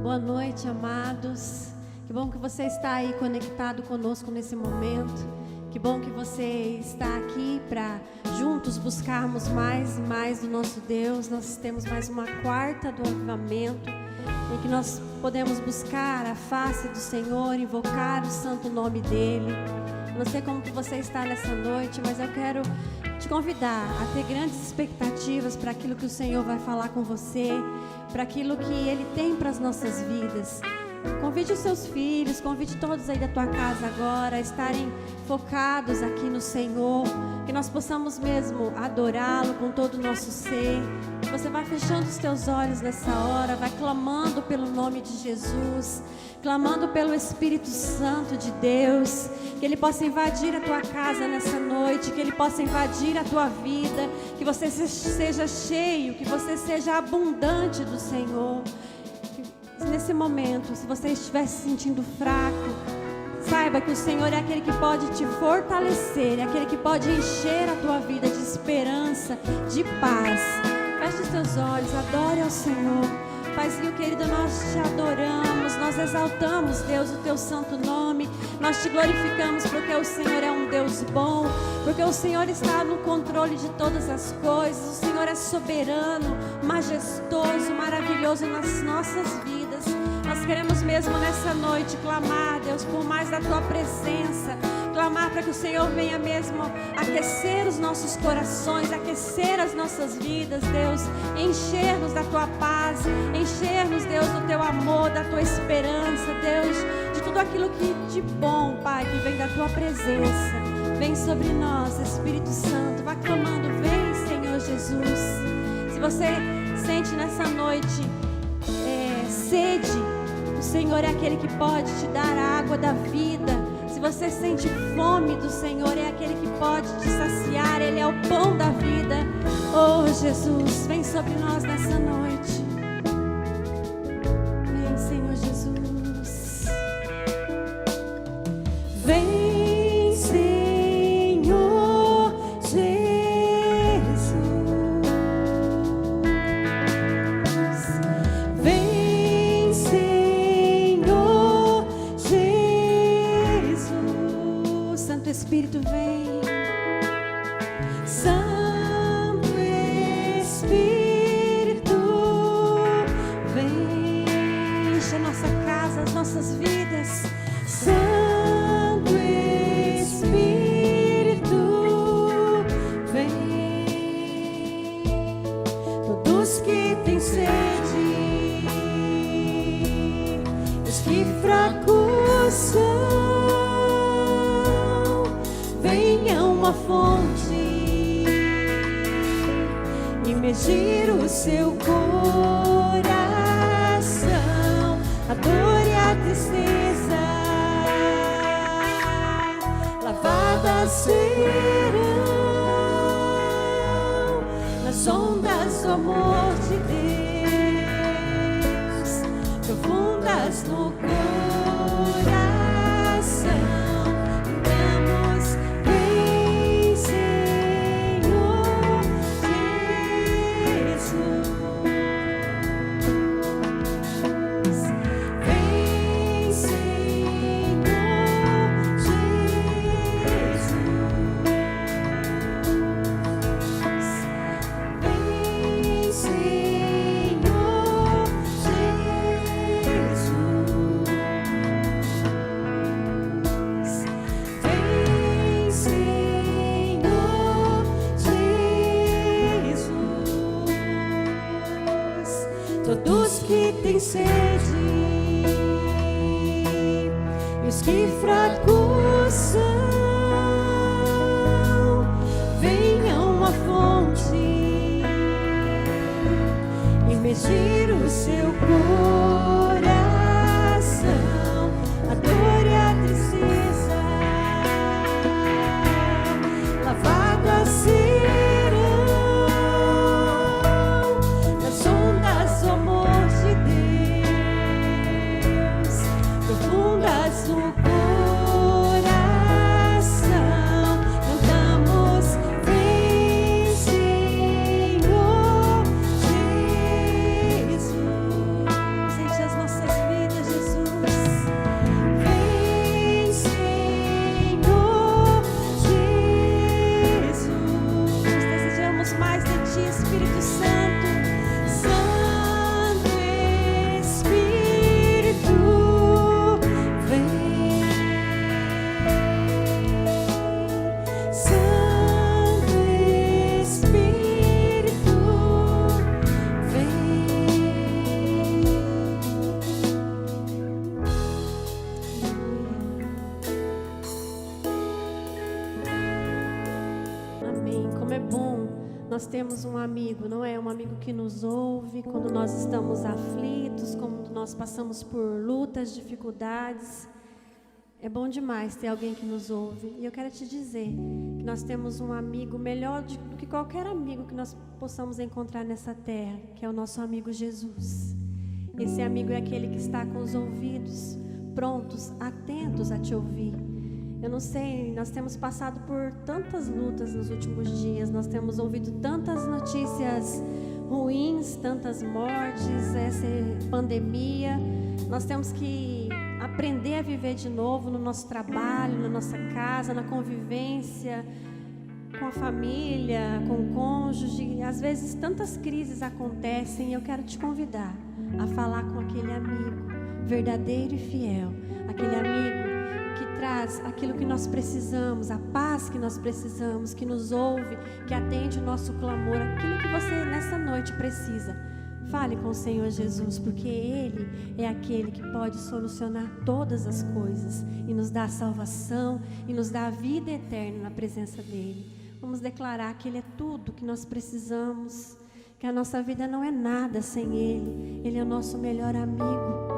Boa noite, amados. Que bom que você está aí conectado conosco nesse momento. Que bom que você está aqui para juntos buscarmos mais e mais do nosso Deus. Nós temos mais uma quarta do avivamento, em que nós podemos buscar a face do Senhor, invocar o santo nome dEle. Não sei como que você está nessa noite, mas eu quero te convidar a ter grandes expectativas para aquilo que o Senhor vai falar com você, para aquilo que Ele tem para as nossas vidas. Convide os seus filhos, convide todos aí da tua casa agora a estarem focados aqui no Senhor, que nós possamos mesmo adorá-lo com todo o nosso ser. Você vai fechando os teus olhos nessa hora, vai clamando pelo nome de Jesus, clamando pelo Espírito Santo de Deus, que Ele possa invadir a tua casa nessa noite, que Ele possa invadir a tua vida, que você seja cheio, que você seja abundante do Senhor. Nesse momento, se você estiver se sentindo fraco, saiba que o Senhor é aquele que pode te fortalecer, é aquele que pode encher a tua vida de esperança, de paz. Feche os teus olhos, adore ao Senhor. Paizinho querido, nós te adoramos, nós exaltamos, Deus, o teu santo nome, nós te glorificamos porque o Senhor é um Deus bom, porque o Senhor está no controle de todas as coisas, o Senhor é soberano, majestoso, maravilhoso nas nossas vidas. Nós queremos mesmo nessa noite clamar, Deus, por mais da tua presença, clamar para que o Senhor venha mesmo aquecer os nossos corações, aquecer as nossas vidas, Deus, encher-nos da tua paz, encher-nos, Deus, do teu amor, da tua esperança, Deus, de tudo aquilo que de bom, Pai, que vem da tua presença. Vem sobre nós, Espírito Santo, vá clamando, vem, Senhor Jesus. Se você sente nessa noite sede, o Senhor é aquele que pode te dar a água da vida. Se você sente fome do Senhor, é aquele que pode te saciar, Ele é o pão da vida. Oh Jesus, vem sobre nós nessa noite. Vem, Senhor Jesus. Vem, Senhor Jesus. Vem, Senhor Jesus. Santo Espírito, vem. Santo Espírito, vem, enche a nossa casa, as nossas vidas. Santo Espírito, vem. Todos que têm sede, os que fracos são, venha uma fonte imergir o seu coração, a dor e a tristeza lavadas serão nas ondas do amor de Deus, profundas no coração. Cantamos, vem, Senhor Jesus. Vem, Senhor Jesus. Vem, Senhor Jesus. Vem, Senhor Jesus. Todos que têm sede e os que fracos são, venham à fonte imergir o seu coração, a dor e a tristeza lavadas serão nas ondas do amor de Deus, profundas no coração. Cantamos, vem, Senhor Jesus. Sente as pedir, Espírito Santo. Santo Espírito, vem. Santo Espírito, vem. Amém. Como é bom nós temos um amigo, não é? Um amigo que nos ouve quando nós estamos aflitos, quando nós passamos por lutas, dificuldades. É bom demais ter alguém que nos ouve. E eu quero te dizer que nós temos um amigo melhor do que qualquer amigo que nós possamos encontrar nessa terra, que é o nosso amigo Jesus. Esse amigo é aquele que está com os ouvidos prontos, atentos a te ouvir. Eu não sei, nós temos passado por tantas lutas nos últimos dias, nós temos ouvido tantas notícias ruins, tantas mortes, essa pandemia. Nós temos que aprender a viver de novo no nosso trabalho, na nossa casa, na convivência com a família, com o cônjuge. Às vezes tantas crises acontecem e eu quero te convidar a falar com aquele amigo verdadeiro e fiel, aquele amigo que traz aquilo que nós precisamos, a paz que nós precisamos, que nos ouve, que atende o nosso clamor, aquilo que você nessa noite precisa. Fale com o Senhor Jesus, porque Ele é aquele que pode solucionar todas as coisas e nos dar a salvação e nos dar a vida eterna na presença dEle. Vamos declarar que Ele é tudo que nós precisamos, que a nossa vida não é nada sem Ele. Ele é o nosso melhor amigo.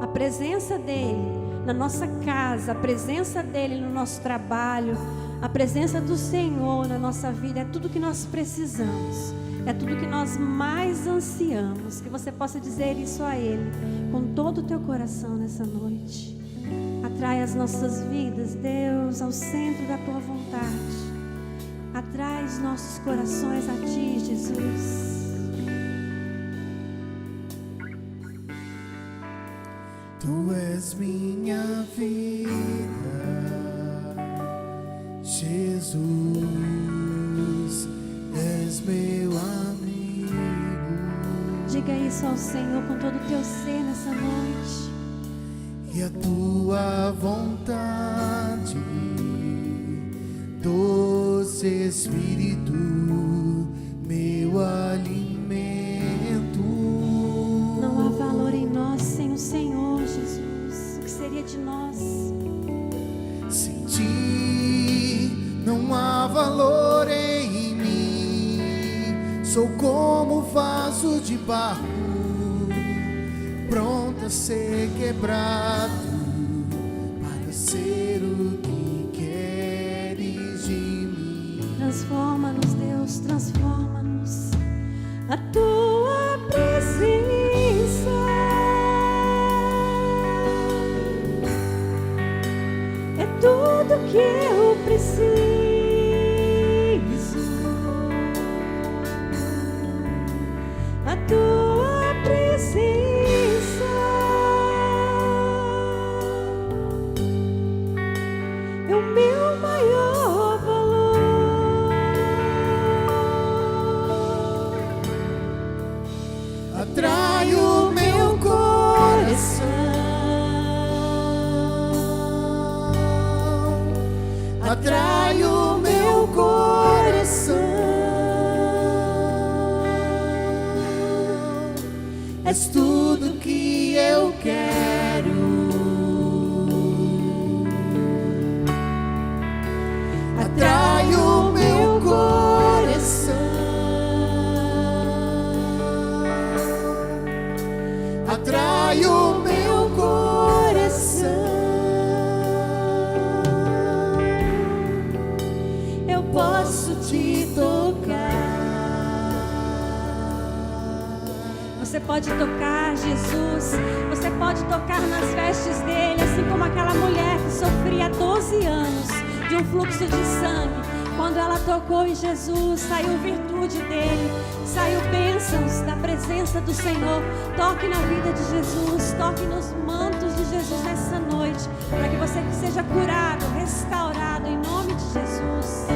A presença dEle na nossa casa, a presença dEle no nosso trabalho, a presença do Senhor na nossa vida é tudo que nós precisamos, é tudo que nós mais ansiamos. Que você possa dizer isso a Ele com todo o teu coração nessa noite. Atrai as nossas vidas, Deus, ao centro da tua vontade. Atrai os nossos corações a ti, Jesus. Tu és minha vida, Jesus, és meu amigo. Diga isso ao Senhor com todo o teu ser nessa noite. E a tua vontade, doce Espírito, meu alimento. Não há valor em nós sem o Senhor, Jesus. O que seria de nós? Sem ti não há valor em mim. Sou como vaso de barro, pronto a ser quebrado, para ser o que queres de mim. Transforma-nos, Deus, transforma-nos. A tua presença é tudo que eu preciso. A tua presença é o meu maior valor. Atrai o meu coração, atrai o meu coração. És tudo que eu quero. Atrai o meu coração, atrai o meu coração. Eu posso te tocar. Você pode tocar Jesus, você pode tocar nas vestes dele, assim como aquela mulher que sofria 12 anos de um fluxo de sangue. Quando ela tocou em Jesus, saiu virtude dele, saiu bênçãos da presença do Senhor. Toque na vida de Jesus, toque nos mantos de Jesus nessa noite, para que você seja curado, restaurado em nome de Jesus.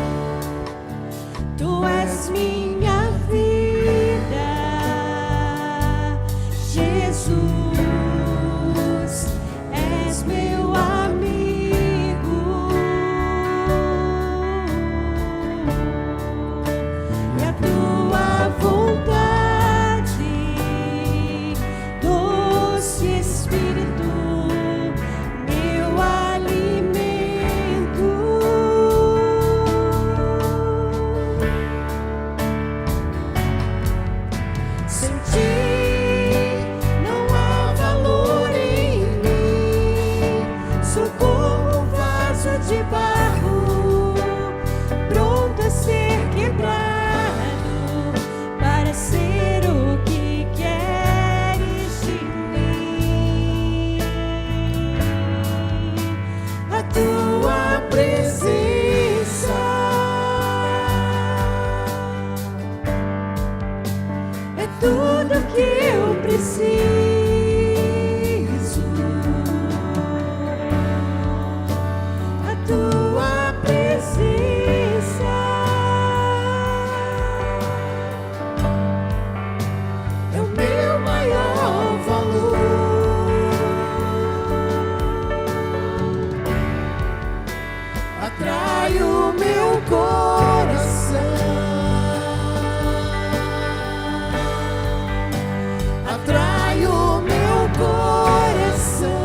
Tu és minha vida, tudo que eu preciso. A tua presença é o meu maior valor. Atrai o meu coração, atrai o meu coração.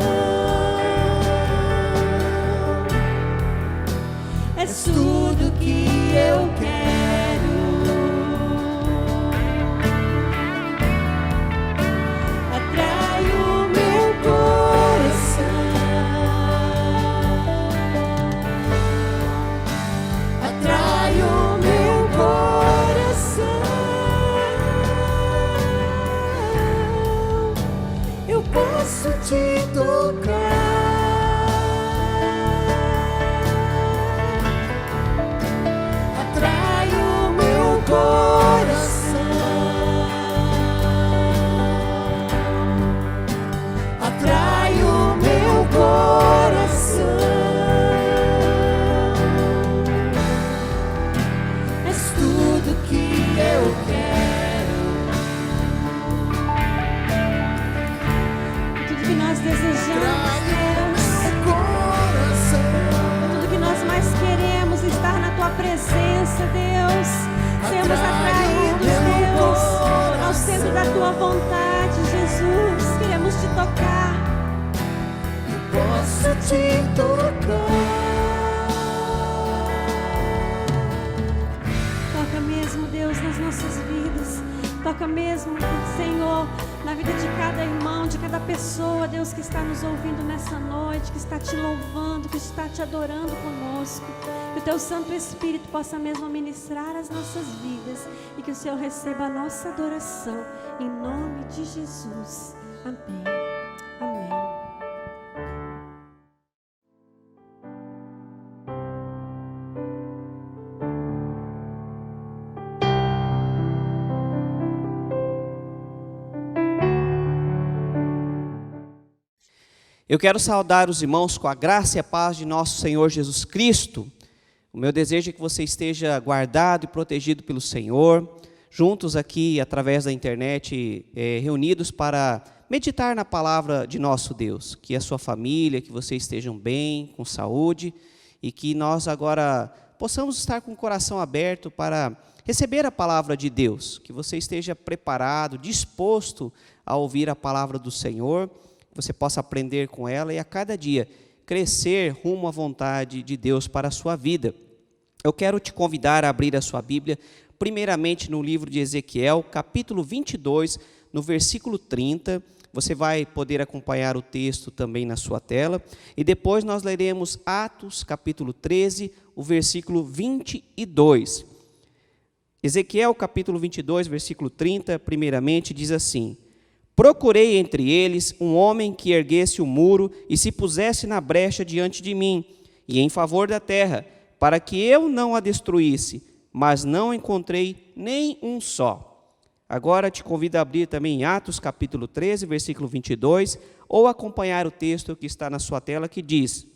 és tudo que eu quero. Atrai o meu coração, atrai o meu coração. Eu posso te tocar, atrai o meu coração, atrai o meu coração. És tudo que eu quero, Tudo que nós desejamos, atrai o Deus. meu coração, Tudo que nós mais queremos estar na tua presença, Deus. Sermos atraídos, Deus, ao centro da tua vontade, Jesus. Queremos te tocar. posso te tocar. Toca mesmo, Deus, nas nossas vidas. Toca mesmo, Senhor, na vida de cada irmão, de cada pessoa, Deus, que está nos ouvindo nessa noite, que está te louvando, que está te adorando conosco. Que o teu Santo Espírito possa mesmo ministrar as nossas vidas e que o Senhor receba a nossa adoração. Em nome de Jesus. Amém. Amém. Eu quero saudar os irmãos com a graça e a paz de nosso Senhor Jesus Cristo. O meu desejo é que você esteja guardado e protegido pelo Senhor, juntos aqui através da internet, reunidos para meditar na palavra de nosso Deus. Que a sua família, que vocês estejam bem, com saúde, e que nós agora possamos estar com o coração aberto para receber a palavra de Deus. Que você esteja preparado, disposto a ouvir a palavra do Senhor, que você possa aprender com ela e a cada dia crescer rumo à vontade de Deus para a sua vida. Eu quero te convidar a abrir a sua Bíblia, primeiramente no livro de Ezequiel, capítulo 22, no versículo 30. Você vai poder acompanhar o texto também na sua tela. E depois nós leremos Atos, capítulo 13, o versículo 22. Ezequiel, capítulo 22, versículo 30, primeiramente, diz assim: procurei entre eles um homem que erguesse o muro e se pusesse na brecha diante de mim, e em favor da terra, para que eu não a destruísse, mas não encontrei nem um só. Agora te convido a abrir também em Atos capítulo 13, versículo 22, ou acompanhar o texto que está na sua tela, que diz: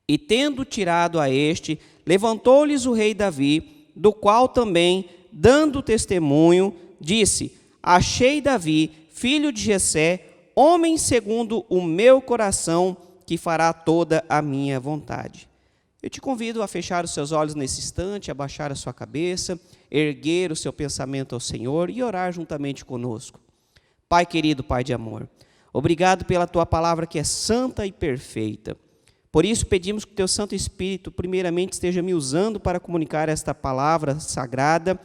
e tendo tirado a este, levantou-lhes o rei Davi, do qual também, dando testemunho, disse: achei Davi, filho de Jessé, homem segundo o meu coração, que fará toda a minha vontade. Eu te convido a fechar os seus olhos nesse instante, abaixar a sua cabeça, erguer o seu pensamento ao Senhor e orar juntamente conosco. Pai querido, Pai de amor, obrigado pela Tua palavra que é santa e perfeita. Por isso pedimos que o Teu Santo Espírito primeiramente esteja me usando para comunicar esta palavra sagrada,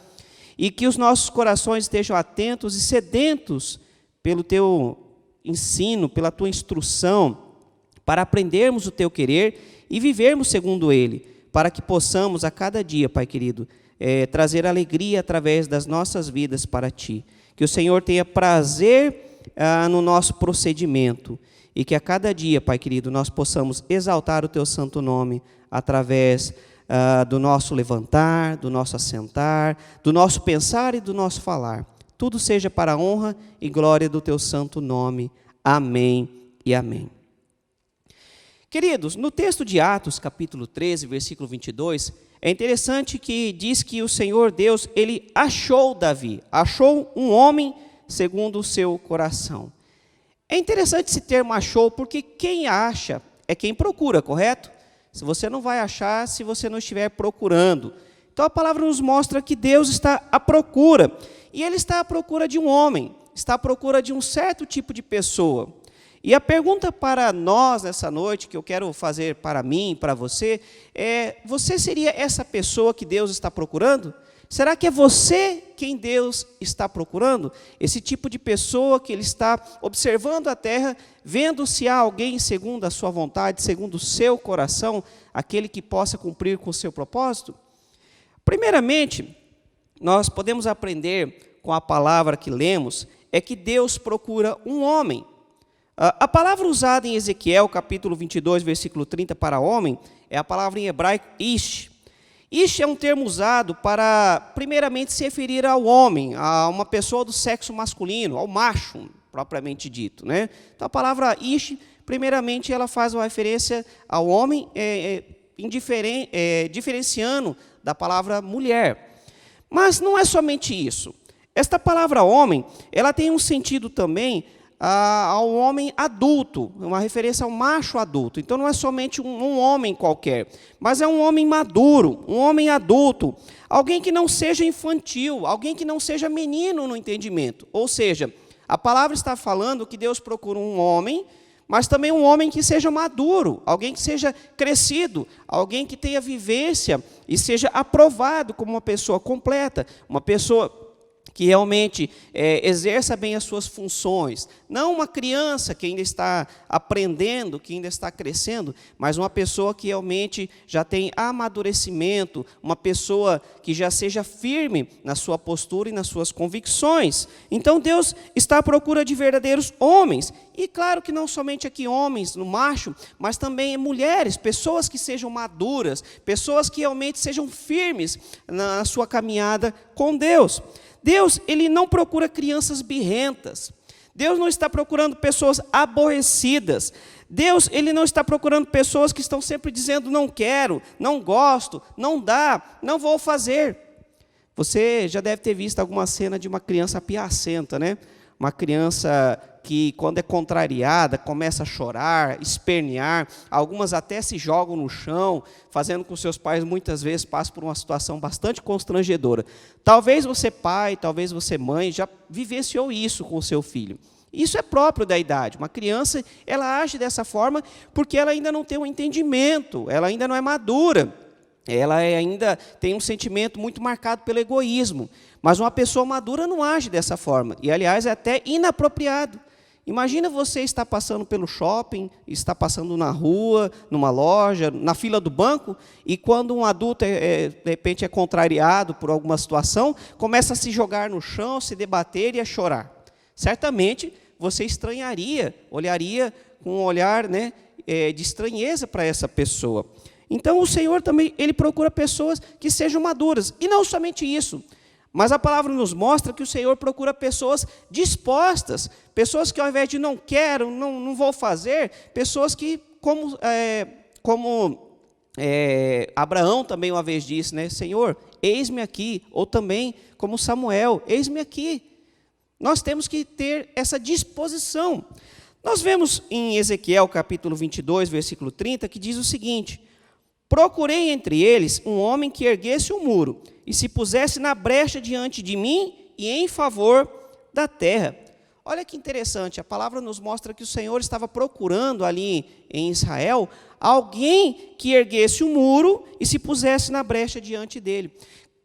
e que os nossos corações estejam atentos e sedentos pelo Teu ensino, pela Tua instrução, para aprendermos o Teu querer e vivermos segundo Ele, para que possamos a cada dia, Pai querido, trazer alegria através das nossas vidas para Ti. Que o Senhor tenha prazer no nosso procedimento e que a cada dia, Pai querido, nós possamos exaltar o Teu santo nome através do nosso levantar, do nosso assentar, do nosso pensar e do nosso falar. tudo seja para a honra e glória do teu santo nome. Amém e amém. Queridos, no texto de Atos, capítulo 13, versículo 22, é interessante que diz que o Senhor Deus, ele achou Davi, achou um homem segundo o seu coração. É interessante esse termo achou, porque quem acha é quem procura, correto? Se você não vai achar, se você não estiver procurando. Então a palavra nos mostra que Deus está à procura, e Ele está à procura de um homem, está à procura de um certo tipo de pessoa. E a pergunta para nós nessa noite, que eu quero fazer para mim, para você, é: você seria essa pessoa que Deus está procurando? Será que é você quem Deus está procurando? Esse tipo de pessoa que Ele está observando a terra, vendo se há alguém segundo a sua vontade, segundo o seu coração, aquele que possa cumprir com o seu propósito? Primeiramente, nós podemos aprender com a palavra que lemos, é que Deus procura um homem. A palavra usada em Ezequiel, capítulo 22, versículo 30, para homem, é a palavra em hebraico ish. Ish é um termo usado para, primeiramente, se referir ao homem, a uma pessoa do sexo masculino, ao macho, propriamente dito, né? Então, a palavra ish, primeiramente, ela faz uma referência ao homem, diferenciando da palavra mulher. Mas não é somente isso. Esta palavra homem, ela tem um sentido também ao homem adulto, uma referência ao macho adulto. Então não é somente um homem qualquer, mas é um homem maduro, um homem adulto, alguém que não seja infantil, alguém que não seja menino no entendimento. Ou seja, a palavra está falando que Deus procura um homem, mas também um homem que seja maduro, alguém que seja crescido, alguém que tenha vivência e seja aprovado como uma pessoa completa, uma pessoa que realmente exerça bem as suas funções. Não uma criança que ainda está aprendendo, que ainda está crescendo, mas uma pessoa que realmente já tem amadurecimento, uma pessoa que já seja firme na sua postura e nas suas convicções. Então Deus está à procura de verdadeiros homens. E claro que não somente aqui homens, no macho, mas também mulheres, pessoas que sejam maduras, pessoas que realmente sejam firmes na sua caminhada com Deus. Deus, Ele não procura crianças birrentas. Deus não está procurando pessoas aborrecidas. Deus, Ele não está procurando pessoas que estão sempre dizendo não quero, não gosto, não dá, não vou fazer. Você já deve ter visto alguma cena de uma criança piacenta, né? Uma criança que, quando é contrariada, começa a chorar, espernear, algumas até se jogam no chão, fazendo com que seus pais, muitas vezes, passem por uma situação bastante constrangedora. Talvez você, pai, talvez você, mãe, já vivenciou isso com o seu filho. Isso é próprio da idade. Uma criança, ela age dessa forma porque ela ainda não tem um entendimento, ela ainda não é madura. Ela ainda tem um sentimento muito marcado pelo egoísmo. Mas uma pessoa madura não age dessa forma. E, aliás, é até inapropriado. Imagina você estar passando pelo shopping, está passando na rua, numa loja, na fila do banco, e quando um adulto, de repente, é contrariado por alguma situação, começa a se jogar no chão, se debater e a chorar. Certamente, você estranharia, olharia com um olhar, né, de estranheza para essa pessoa. Então, o Senhor também, Ele procura pessoas que sejam maduras. E não somente isso, mas a palavra nos mostra que o Senhor procura pessoas dispostas, pessoas que ao invés de não quero, não vou fazer, pessoas que, como Abraão também uma vez disse, né, Senhor, eis-me aqui, ou também como Samuel, eis-me aqui. Nós temos que ter essa disposição. Nós vemos em Ezequiel capítulo 22, versículo 30, que diz o seguinte: procurei entre eles um homem que erguesse um muro e se pusesse na brecha diante de mim e em favor da terra. Olha que interessante, a palavra nos mostra que o Senhor estava procurando ali em Israel alguém que erguesse um muro e se pusesse na brecha diante dele.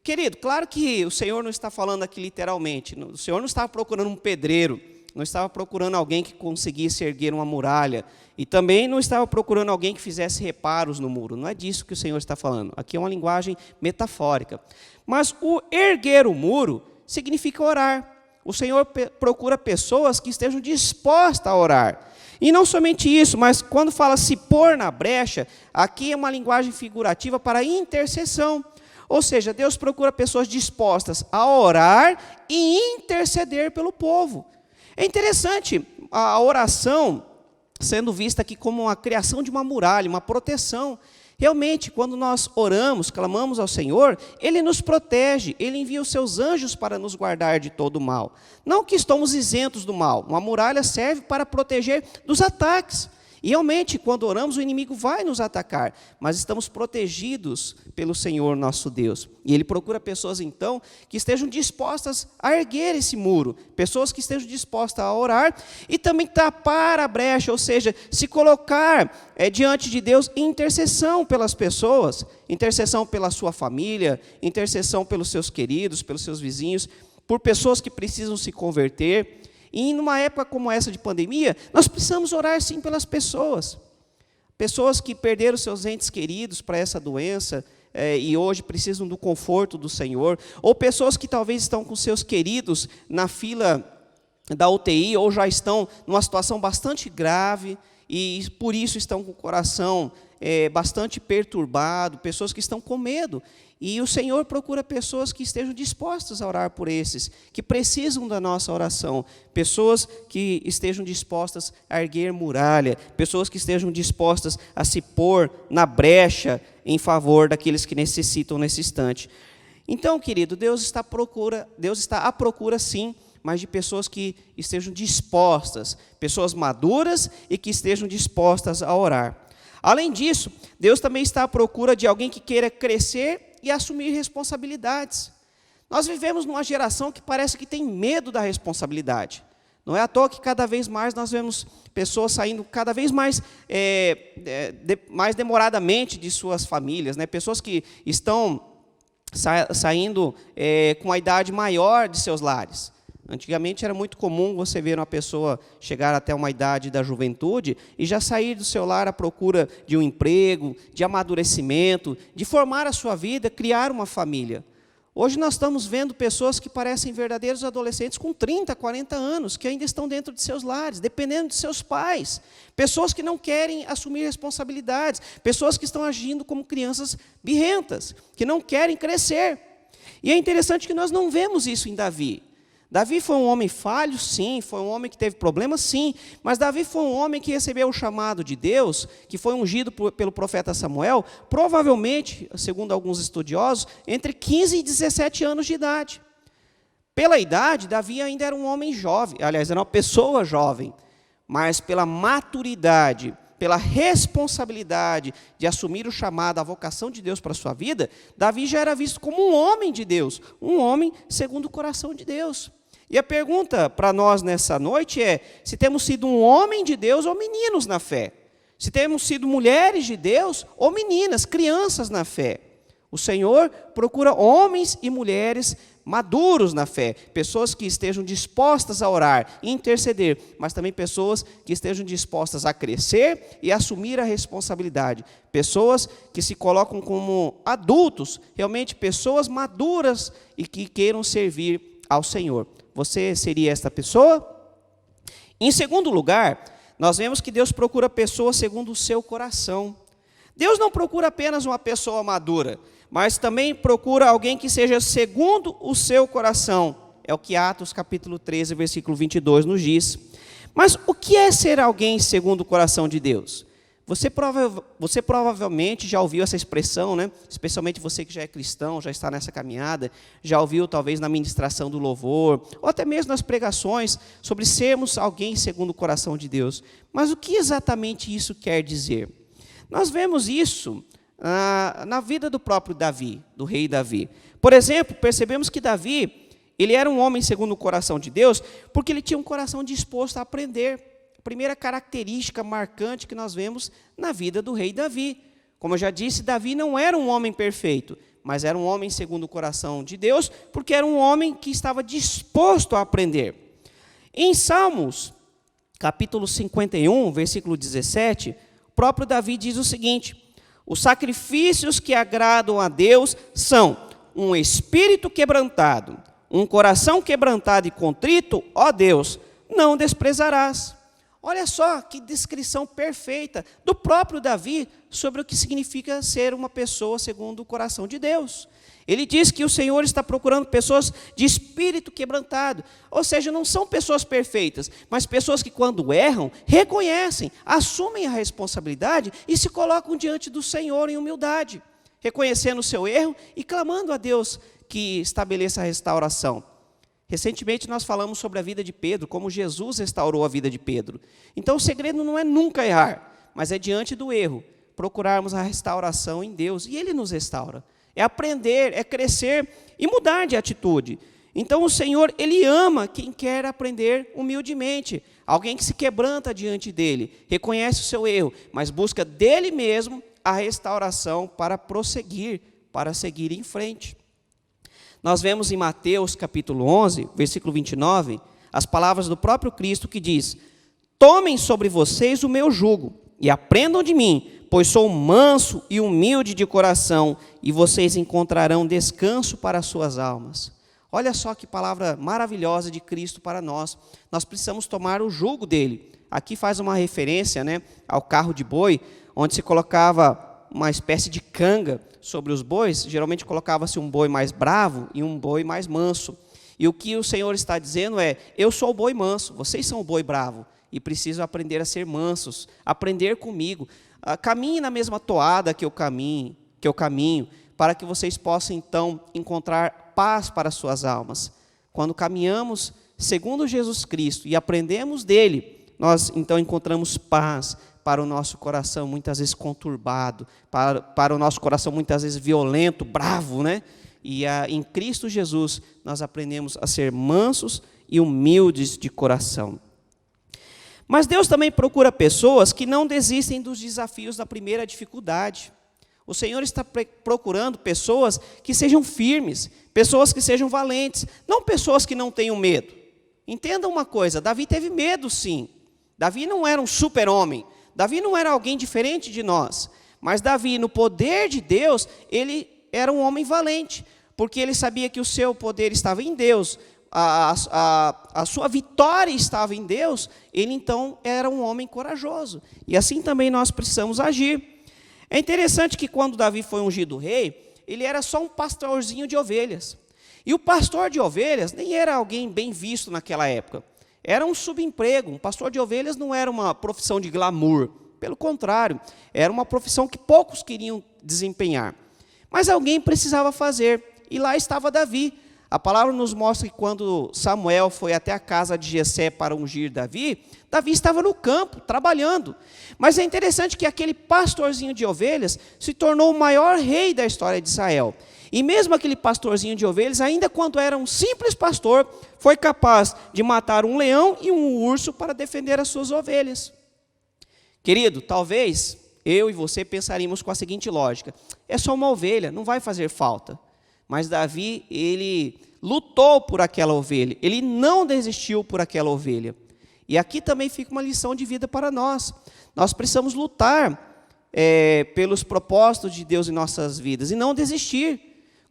Querido, claro que o Senhor não está falando aqui literalmente, o Senhor não estava procurando um pedreiro, não estava procurando alguém que conseguisse erguer uma muralha, e também não estava procurando alguém que fizesse reparos no muro. Não é disso que o Senhor está falando. Aqui é uma linguagem metafórica. Mas o erguer o muro significa orar. O Senhor procura pessoas que estejam dispostas a orar. E não somente isso, mas quando fala se pôr na brecha, aqui é uma linguagem figurativa para intercessão. Ou seja, Deus procura pessoas dispostas a orar e interceder pelo povo. É interessante a oração sendo vista aqui como a criação de uma muralha, uma proteção. Realmente, quando nós oramos, clamamos ao Senhor, Ele nos protege, Ele envia os seus anjos para nos guardar de todo o mal. Não que estamos isentos do mal, uma muralha serve para proteger dos ataques. E realmente, quando oramos, o inimigo vai nos atacar, mas estamos protegidos pelo Senhor nosso Deus. E Ele procura pessoas, então, que estejam dispostas a erguer esse muro, pessoas que estejam dispostas a orar e também tapar a brecha, ou seja, se colocar diante de Deus em intercessão pelas pessoas, intercessão pela sua família, intercessão pelos seus queridos, pelos seus vizinhos, por pessoas que precisam se converter. E numa época como essa de pandemia, nós precisamos orar sim pelas pessoas. Pessoas que perderam seus entes queridos para essa doença e hoje precisam do conforto do Senhor. Ou pessoas que talvez estão com seus queridos na fila da UTI ou já estão numa situação bastante grave e por isso estão com o coração bastante perturbado, pessoas que estão com medo. E o Senhor procura pessoas que estejam dispostas a orar por esses, que precisam da nossa oração, pessoas que estejam dispostas a erguer muralha, pessoas que estejam dispostas a se pôr na brecha em favor daqueles que necessitam nesse instante. Então, querido, Deus está à procura sim, mas de pessoas que estejam dispostas, pessoas maduras e que estejam dispostas a orar. Além disso, Deus também está à procura de alguém que queira crescer e assumir responsabilidades. Nós vivemos numa geração que parece que tem medo da responsabilidade. Não é à toa que cada vez mais nós vemos pessoas saindo cada vez mais, mais demoradamente de suas famílias, né? Pessoas que estão saindo com a idade maior de seus lares. Antigamente era muito comum você ver uma pessoa chegar até uma idade da juventude e já sair do seu lar à procura de um emprego, de amadurecimento, de formar a sua vida, criar uma família. Hoje nós estamos vendo pessoas que parecem verdadeiros adolescentes com 30, 40 anos, que ainda estão dentro de seus lares, dependendo de seus pais. Pessoas que não querem assumir responsabilidades, pessoas que estão agindo como crianças birrentas, que não querem crescer. E é interessante que nós não vemos isso em Davi. Davi foi um homem falho, sim, foi um homem que teve problemas, sim, mas Davi foi um homem que recebeu o chamado de Deus, que foi ungido pelo profeta Samuel, provavelmente, segundo alguns estudiosos, entre 15 e 17 anos de idade. Pela idade, Davi ainda era um homem jovem, aliás, era uma pessoa jovem, mas pela maturidade, pela responsabilidade de assumir o chamado, a vocação de Deus para a sua vida, Davi já era visto como um homem de Deus, um homem segundo o coração de Deus. E a pergunta para nós nessa noite é, se temos sido um homem de Deus ou meninos na fé? Se temos sido mulheres de Deus ou meninas, crianças na fé? O Senhor procura homens e mulheres maduros na fé, pessoas que estejam dispostas a orar e interceder, mas também pessoas que estejam dispostas a crescer e assumir a responsabilidade, pessoas que se colocam como adultos, realmente pessoas maduras e que queiram servir ao Senhor. Você seria esta pessoa? Em segundo lugar, nós vemos que Deus procura pessoas segundo o seu coração. Deus não procura apenas uma pessoa madura, mas também procura alguém que seja segundo o seu coração. É o que Atos capítulo 13, versículo 22 nos diz. Mas o que é ser alguém segundo o coração de Deus? Você provavelmente já ouviu essa expressão, né? Especialmente você que já é cristão, já está nessa caminhada, já ouviu talvez na ministração do louvor, ou até mesmo nas pregações, sobre sermos alguém segundo o coração de Deus. Mas o que exatamente isso quer dizer? Nós vemos isso na vida do próprio Davi, do rei Davi. Por exemplo, percebemos que Davi, ele era um homem segundo o coração de Deus, porque ele tinha um coração disposto a aprender. A primeira característica marcante que nós vemos na vida do rei Davi. Como eu já disse, Davi não era um homem perfeito, mas era um homem segundo o coração de Deus, porque era um homem que estava disposto a aprender. Em Salmos, capítulo 51, versículo 17, o próprio Davi diz o seguinte: os sacrifícios que agradam a Deus são um espírito quebrantado, um coração quebrantado e contrito, ó Deus, não desprezarás. Olha só que descrição perfeita do próprio Davi sobre o que significa ser uma pessoa segundo o coração de Deus. Ele diz que o Senhor está procurando pessoas de espírito quebrantado. Ou seja, não são pessoas perfeitas, mas pessoas que quando erram, reconhecem, assumem a responsabilidade e se colocam diante do Senhor em humildade, reconhecendo o seu erro e clamando a Deus que estabeleça a restauração. Recentemente nós falamos sobre a vida de Pedro, como Jesus restaurou a vida de Pedro. Então o segredo não é nunca errar, mas é diante do erro, procurarmos a restauração em Deus, e Ele nos restaura. É aprender, é crescer e mudar de atitude. Então o Senhor, Ele ama quem quer aprender humildemente, alguém que se quebranta diante dEle, reconhece o seu erro, mas busca dEle mesmo a restauração para prosseguir, para seguir em frente. Nós vemos em Mateus capítulo 11, versículo 29, as palavras do próprio Cristo que diz: tomem sobre vocês o meu jugo e aprendam de mim, pois sou manso e humilde de coração, e vocês encontrarão descanso para as suas almas. Olha só que palavra maravilhosa de Cristo para nós. Nós precisamos tomar o jugo dele. Aqui faz uma referência, ao carro de boi, onde se colocava uma espécie de canga sobre os bois. Geralmente colocava-se um boi mais bravo e um boi mais manso. E o que o Senhor está dizendo é: eu sou o boi manso, vocês são o boi bravo, e precisam aprender a ser mansos, aprender comigo. Caminhe na mesma toada que eu caminho, para que vocês possam então encontrar paz para as suas almas. Quando caminhamos segundo Jesus Cristo e aprendemos dele, nós então encontramos paz para o nosso coração muitas vezes conturbado, para o nosso coração muitas vezes violento, bravo, E em Cristo Jesus nós aprendemos a ser mansos e humildes de coração. Mas Deus também procura pessoas que não desistem dos desafios da primeira dificuldade. O Senhor está procurando pessoas que sejam firmes, pessoas que sejam valentes, não pessoas que não tenham medo. Entenda uma coisa, Davi teve medo sim. Davi não era um super-homem, Davi não era alguém diferente de nós. Mas Davi, no poder de Deus, ele era um homem valente, porque ele sabia que o seu poder estava em Deus, a sua vitória estava em Deus. Ele então era um homem corajoso, e assim também nós precisamos agir. É interessante que quando Davi foi ungido rei, ele era só um pastorzinho de ovelhas, e o pastor de ovelhas nem era alguém bem visto naquela época, era um subemprego. Um pastor de ovelhas não era uma profissão de glamour, pelo contrário, era uma profissão que poucos queriam desempenhar, mas alguém precisava fazer, e lá estava Davi. A palavra nos mostra que quando Samuel foi até a casa de Jessé para ungir Davi, Davi estava no campo, trabalhando. Mas é interessante que aquele pastorzinho de ovelhas se tornou o maior rei da história de Israel. E mesmo aquele pastorzinho de ovelhas, ainda quando era um simples pastor, foi capaz de matar um leão e um urso para defender as suas ovelhas. Querido, talvez eu e você pensaríamos com a seguinte lógica: é só uma ovelha, não vai fazer falta. Mas Davi, ele lutou por aquela ovelha, ele não desistiu por aquela ovelha. E aqui também fica uma lição de vida para nós. Nós precisamos lutar pelos propósitos de Deus em nossas vidas e não desistir.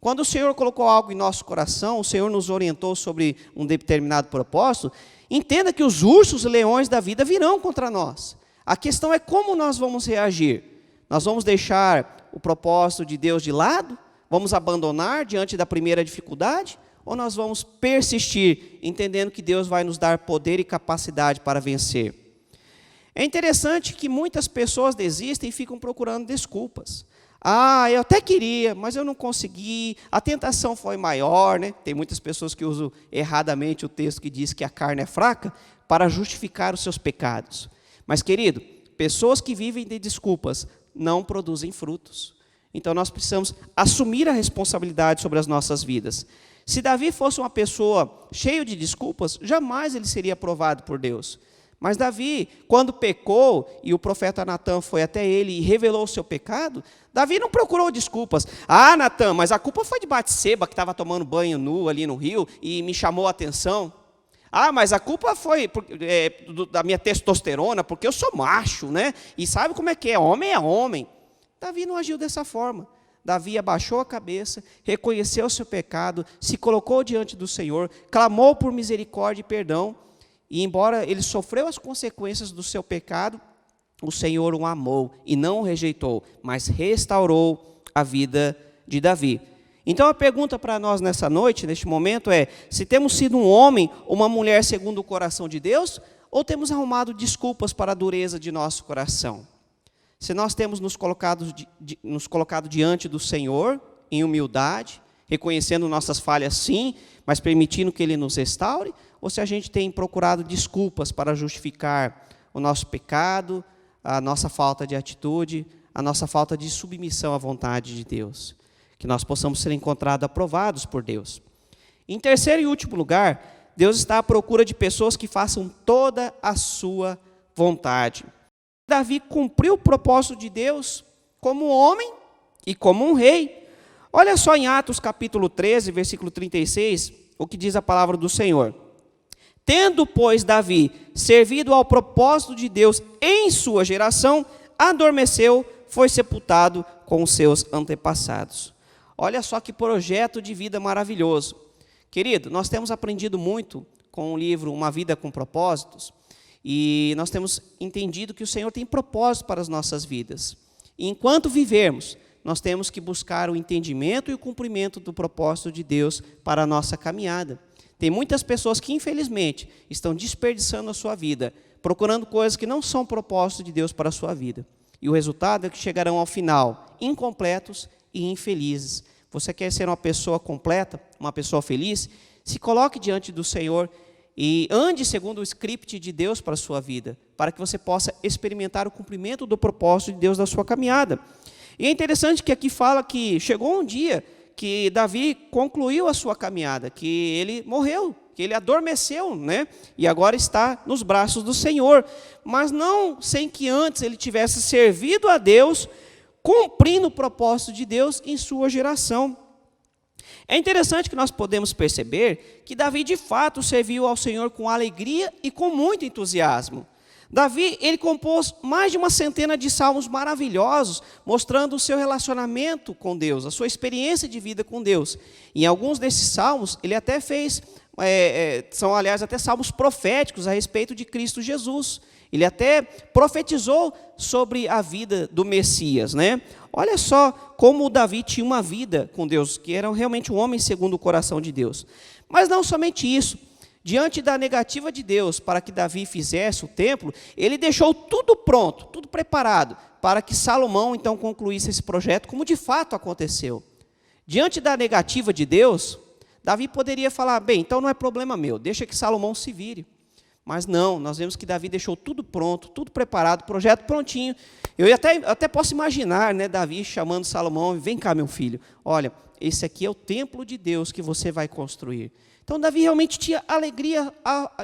Quando o Senhor colocou algo em nosso coração, o Senhor nos orientou sobre um determinado propósito, entenda que os ursos e leões da vida virão contra nós. A questão é como nós vamos reagir. Nós vamos deixar o propósito de Deus de lado? Vamos abandonar diante da primeira dificuldade? Ou nós vamos persistir, entendendo que Deus vai nos dar poder e capacidade para vencer? É interessante que muitas pessoas desistem e ficam procurando desculpas. Eu até queria, mas eu não consegui, a tentação foi maior, Tem muitas pessoas que usam erradamente o texto que diz que a carne é fraca para justificar os seus pecados. Mas, querido, pessoas que vivem de desculpas não produzem frutos. Então nós precisamos assumir a responsabilidade sobre as nossas vidas. Se Davi fosse uma pessoa cheia de desculpas, jamais ele seria aprovado por Deus. Mas Davi, quando pecou e o profeta Natã foi até ele e revelou o seu pecado, Davi não procurou desculpas. Natã, mas a culpa foi de Batseba, que estava tomando banho nu ali no rio e me chamou a atenção. Mas a culpa foi da minha testosterona, porque eu sou macho, E sabe como é que é? Homem é homem. Davi não agiu dessa forma. Davi abaixou a cabeça, reconheceu o seu pecado, se colocou diante do Senhor, clamou por misericórdia e perdão, e embora ele sofreu as consequências do seu pecado, o Senhor o amou e não o rejeitou, mas restaurou a vida de Davi. Então a pergunta para nós nessa noite, neste momento, é: se temos sido um homem ou uma mulher segundo o coração de Deus, ou temos arrumado desculpas para a dureza de nosso coração? Se nós temos nos colocado diante do Senhor em humildade, reconhecendo nossas falhas sim, mas permitindo que Ele nos restaure, ou se a gente tem procurado desculpas para justificar o nosso pecado, a nossa falta de atitude, a nossa falta de submissão à vontade de Deus. Que nós possamos ser encontrados aprovados por Deus. Em terceiro e último lugar, Deus está à procura de pessoas que façam toda a sua vontade. Davi cumpriu o propósito de Deus como homem e como um rei. Olha só em Atos capítulo 13, versículo 36, o que diz a palavra do Senhor. Tendo, pois, Davi servido ao propósito de Deus em sua geração, adormeceu, foi sepultado com os seus antepassados. Olha só que projeto de vida maravilhoso. Querido, nós temos aprendido muito com o livro Uma Vida com Propósitos, e nós temos entendido que o Senhor tem propósito para as nossas vidas. E enquanto vivermos, nós temos que buscar o entendimento e o cumprimento do propósito de Deus para a nossa caminhada. Tem muitas pessoas que, infelizmente, estão desperdiçando a sua vida, procurando coisas que não são propósito de Deus para a sua vida. E o resultado é que chegarão ao final incompletos e infelizes. Você quer ser uma pessoa completa, uma pessoa feliz? Se coloque diante do Senhor e ande segundo o script de Deus para a sua vida, para que você possa experimentar o cumprimento do propósito de Deus na sua caminhada. E é interessante que aqui fala que chegou um dia que Davi concluiu a sua caminhada, que ele morreu, que ele adormeceu, né? E agora está nos braços do Senhor. Mas não sem que antes ele tivesse servido a Deus, cumprindo o propósito de Deus em sua geração. É interessante que nós podemos perceber que Davi, de fato, serviu ao Senhor com alegria e com muito entusiasmo. Davi, ele compôs mais de uma centena de salmos maravilhosos, mostrando o seu relacionamento com Deus, a sua experiência de vida com Deus. Em alguns desses salmos, ele até fez, são aliás até salmos proféticos a respeito de Cristo Jesus. Ele até profetizou sobre a vida do Messias, né? Olha só como o Davi tinha uma vida com Deus, que era realmente um homem segundo o coração de Deus. Mas não somente isso. Diante da negativa de Deus para que Davi fizesse o templo, ele deixou tudo pronto, tudo preparado, para que Salomão então concluísse esse projeto, como de fato aconteceu. Diante da negativa de Deus, Davi poderia falar: bem, então não é problema meu, deixa que Salomão se vire. Mas não, nós vemos que Davi deixou tudo pronto, tudo preparado, projeto prontinho. Eu até posso imaginar, né, Davi chamando Salomão: vem cá, meu filho, olha, esse aqui é o templo de Deus que você vai construir. Então Davi realmente tinha alegria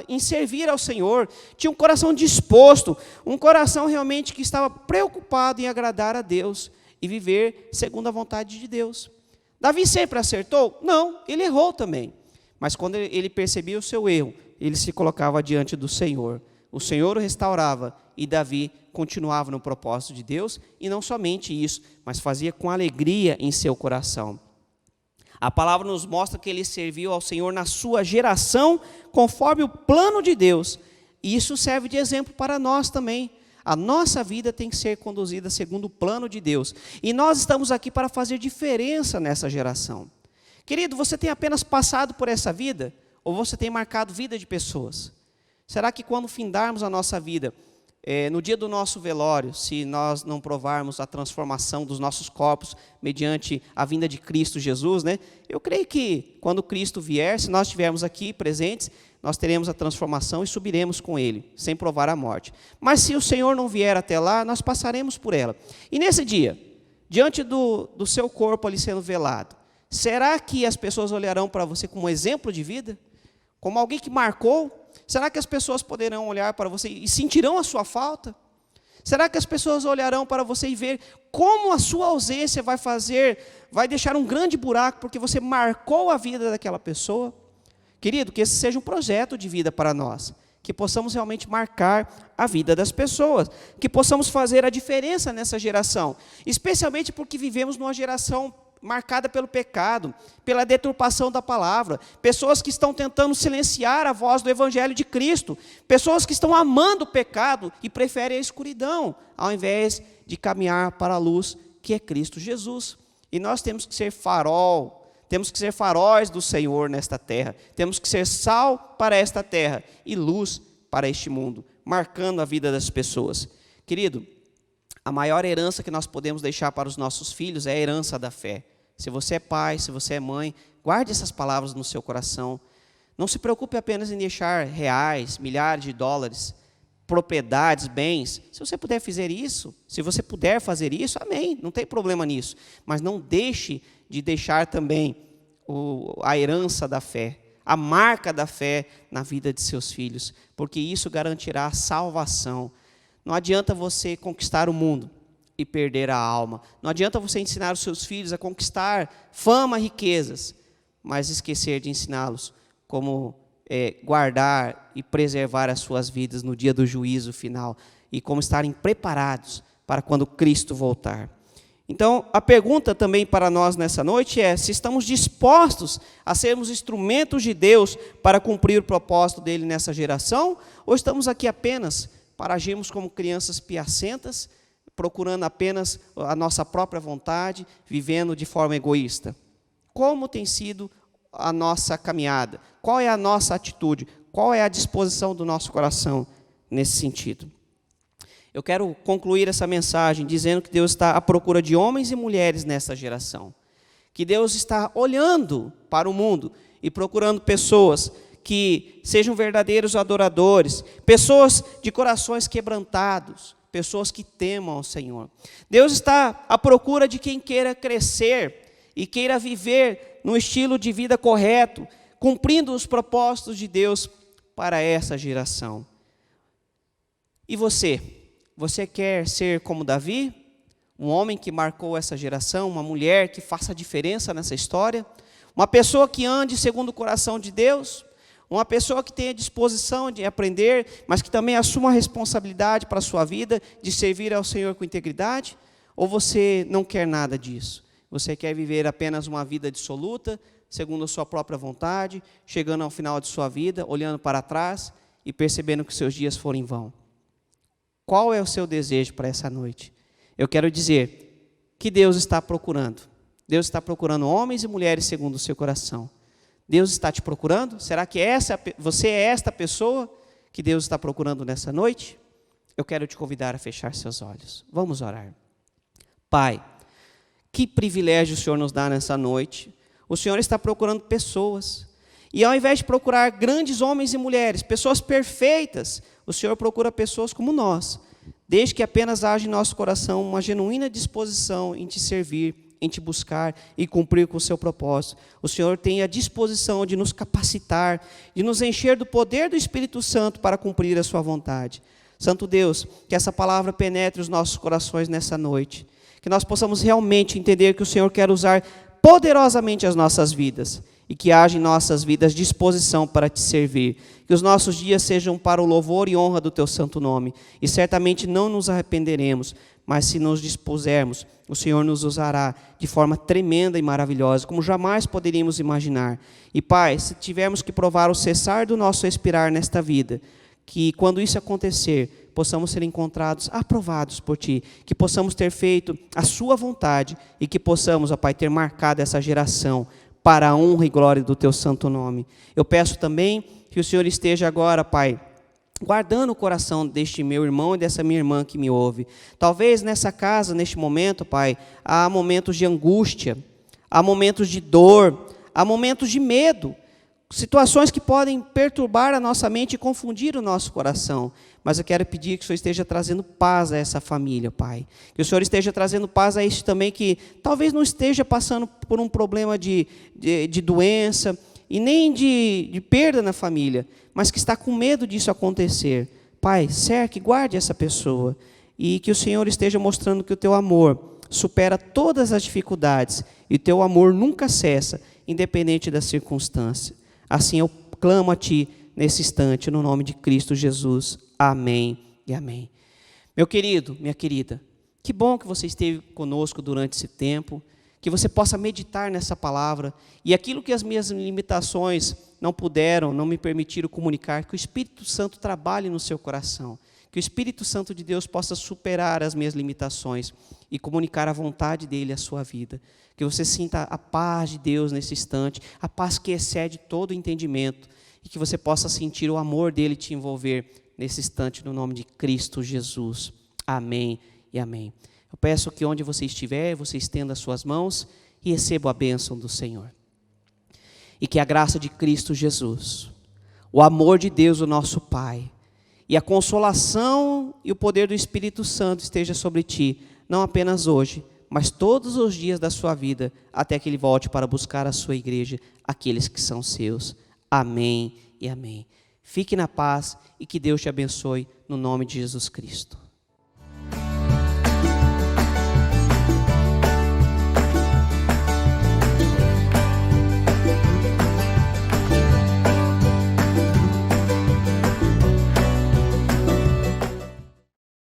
em servir ao Senhor, tinha um coração disposto, um coração realmente que estava preocupado em agradar a Deus e viver segundo a vontade de Deus. Davi sempre acertou? Não, ele errou também. Mas quando ele percebia o seu erro, ele se colocava diante do Senhor. O Senhor o restaurava e Davi continuava no propósito de Deus, e não somente isso, mas fazia com alegria em seu coração. A palavra nos mostra que ele serviu ao Senhor na sua geração, conforme o plano de Deus. E isso serve de exemplo para nós também. A nossa vida tem que ser conduzida segundo o plano de Deus. E nós estamos aqui para fazer diferença nessa geração. Querido, você tem apenas passado por essa vida? Ou você tem marcado vida de pessoas? Será que quando findarmos a nossa vida, no dia do nosso velório, se nós não provarmos a transformação dos nossos corpos mediante a vinda de Cristo Jesus, né? Eu creio que quando Cristo vier, se nós estivermos aqui presentes, nós teremos a transformação e subiremos com Ele, sem provar a morte. Mas se o Senhor não vier até lá, nós passaremos por ela. E nesse dia, diante do seu corpo ali sendo velado, será que as pessoas olharão para você como um exemplo de vida? Como alguém que marcou? Será que as pessoas poderão olhar para você e sentirão a sua falta? Será que as pessoas olharão para você e ver como a sua ausência vai deixar um grande buraco, porque você marcou a vida daquela pessoa? Querido, que esse seja um projeto de vida para nós, que possamos realmente marcar a vida das pessoas, que possamos fazer a diferença nessa geração, especialmente porque vivemos numa geração marcada pelo pecado, pela deturpação da palavra, pessoas que estão tentando silenciar a voz do Evangelho de Cristo, pessoas que estão amando o pecado e preferem a escuridão, ao invés de caminhar para a luz, que é Cristo Jesus. E nós temos que ser farol, Temos que ser faróis do Senhor nesta terra. Temos que ser sal para esta terra e luz para este mundo, marcando a vida das pessoas. Querido, a maior herança que nós podemos deixar para os nossos filhos é a herança da fé. Se você é pai, se você é mãe, guarde essas palavras no seu coração. Não se preocupe apenas em deixar reais, milhares de dólares, propriedades, bens. Se você puder fazer isso, se você puder fazer isso, amém, não tem problema nisso. Mas não deixe de deixar também a herança da fé, a marca da fé na vida de seus filhos, porque isso garantirá salvação. Não adianta você conquistar o mundo e perder a alma. Não adianta você ensinar os seus filhos a conquistar fama, riquezas, mas esquecer de ensiná-los como guardar e preservar as suas vidas no dia do juízo final e como estarem preparados para quando Cristo voltar. Então, a pergunta também para nós nessa noite é se estamos dispostos a sermos instrumentos de Deus para cumprir o propósito dele nessa geração, ou estamos aqui apenas para agirmos como crianças piacentas, procurando apenas a nossa própria vontade, vivendo de forma egoísta. Como tem sido a nossa caminhada? Qual é a nossa atitude? Qual é a disposição do nosso coração nesse sentido? Eu quero concluir essa mensagem dizendo que Deus está à procura de homens e mulheres nessa geração. Que Deus está olhando para o mundo e procurando pessoas que sejam verdadeiros adoradores, pessoas de corações quebrantados, pessoas que temam ao Senhor. Deus está à procura de quem queira crescer e queira viver no estilo de vida correto, cumprindo os propósitos de Deus para essa geração. E você? Você quer ser como Davi? Um homem que marcou essa geração, uma mulher que faça diferença nessa história? Uma pessoa que ande segundo o coração de Deus? Uma pessoa que tenha disposição de aprender, mas que também assuma a responsabilidade para a sua vida, de servir ao Senhor com integridade? Ou você não quer nada disso? Você quer viver apenas uma vida dissoluta, segundo a sua própria vontade, chegando ao final de sua vida, olhando para trás e percebendo que seus dias foram em vão? Qual é o seu desejo para essa noite? Eu quero dizer que Deus está procurando. Deus está procurando homens e mulheres segundo o seu coração. Deus está te procurando? Será que você é esta pessoa que Deus está procurando nessa noite? Eu quero te convidar a fechar seus olhos. Vamos orar. Pai, que privilégio o Senhor nos dá nessa noite. O Senhor está procurando pessoas. E ao invés de procurar grandes homens e mulheres, pessoas perfeitas, o Senhor procura pessoas como nós, desde que apenas haja em nosso coração uma genuína disposição em te servir, em te buscar e cumprir com o seu propósito. O Senhor tem a disposição de nos capacitar, de nos encher do poder do Espírito Santo para cumprir a sua vontade. Santo Deus, que essa palavra penetre os nossos corações nessa noite, que nós possamos realmente entender que o Senhor quer usar poderosamente as nossas vidas e que haja em nossas vidas disposição para te servir. Que os nossos dias sejam para o louvor e honra do teu santo nome. E certamente não nos arrependeremos, mas se nos dispusermos, o Senhor nos usará de forma tremenda e maravilhosa, como jamais poderíamos imaginar. E Pai, se tivermos que provar o cessar do nosso expirar nesta vida, que quando isso acontecer, possamos ser encontrados aprovados por Ti, que possamos ter feito a Sua vontade e que possamos, ó Pai, ter marcado essa geração para a honra e glória do Teu santo nome. Eu peço também que o Senhor esteja agora, Pai, guardando o coração deste meu irmão e dessa minha irmã que me ouve. Talvez nessa casa, neste momento, Pai, há momentos de angústia, há momentos de dor, há momentos de medo, situações que podem perturbar a nossa mente e confundir o nosso coração. Mas eu quero pedir que o Senhor esteja trazendo paz a essa família, Pai. Que o Senhor esteja trazendo paz a este também que talvez não esteja passando por um problema de doença e nem de perda na família, mas que está com medo disso acontecer. Pai, cerque, guarde essa pessoa e que o Senhor esteja mostrando que o Teu amor supera todas as dificuldades e o Teu amor nunca cessa, independente da circunstância. Assim eu clamo a Ti nesse instante, no nome de Cristo Jesus. Amém e amém. Meu querido, minha querida, que bom que você esteve conosco durante esse tempo, que você possa meditar nessa palavra e aquilo que as minhas limitações não me permitiram comunicar, que o Espírito Santo trabalhe no seu coração, Que o Espírito Santo de Deus possa superar as minhas limitações e comunicar a vontade dEle à sua vida. Que você sinta a paz de Deus nesse instante, a paz que excede todo o entendimento, e que você possa sentir o amor dEle te envolver nesse instante, no nome de Cristo Jesus. Amém e amém. Eu peço que onde você estiver, você estenda as suas mãos e receba a bênção do Senhor. E que a graça de Cristo Jesus, o amor de Deus, o nosso Pai, e a consolação e o poder do Espírito Santo esteja sobre ti, não apenas hoje, mas todos os dias da sua vida, até que Ele volte para buscar a sua igreja, aqueles que são seus. Amém e amém. Fique na paz e que Deus te abençoe no nome de Jesus Cristo.